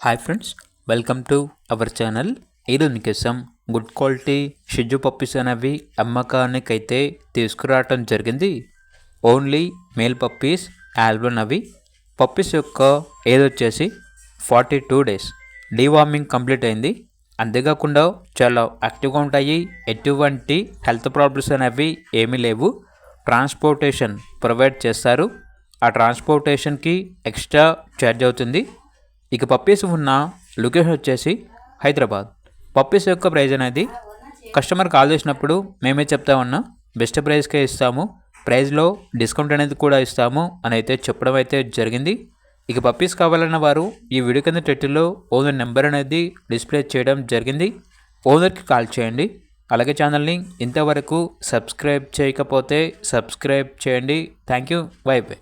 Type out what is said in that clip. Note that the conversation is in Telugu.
Hi friends, welcome to our channel. ఈరోజు మీకోసం గుడ్ క్వాలిటీ షిజ్జు పప్పీస్ అనేవి అమ్మకానికైతే తీసుకురావటం జరిగింది. ఓన్లీ మేల్ పప్పీస్ ఆల్బన్. అవి పప్పీస్ యొక్క ఏజ్ వచ్చేసి 42 days. డీవార్మింగ్ కంప్లీట్ అయింది. అంతేకాకుండా చాలా యాక్టివ్గా ఉంటాయి. ఎటువంటి హెల్త్ ప్రాబ్లమ్స్ అనేవి ఏమీ లేవు. ట్రాన్స్పోర్టేషన్ ప్రొవైడ్ చేస్తారు. ఆ ట్రాన్స్పోర్టేషన్కి ఎక్స్ట్రా ఛార్జ్ అవుతుంది. ఇక పప్పీస్ ఉన్న లొకేషన్ వచ్చేసి హైదరాబాద్. పప్పీస్ యొక్క ప్రైస్ అనేది కస్టమర్ కాల్ చేసినప్పుడు మేమే చెప్తా ఉన్నా బెస్ట్ ప్రైస్కే ఇస్తాము, ప్రైస్లో డిస్కౌంట్ అనేది కూడా ఇస్తాము అని అయితే చెప్పడం అయితే జరిగింది. ఇక పప్పీస్ కావాలన్న వారు ఈ వీడియో కింద టైటిల్లో ఓనర్ నెంబర్ అనేది డిస్ప్లే చేయడం జరిగింది. ఓనర్కి కాల్ చేయండి. అలాగే ఛానల్ని ఇంతవరకు సబ్స్క్రైబ్ చేయకపోతే సబ్స్క్రైబ్ చేయండి. Thank you. By by.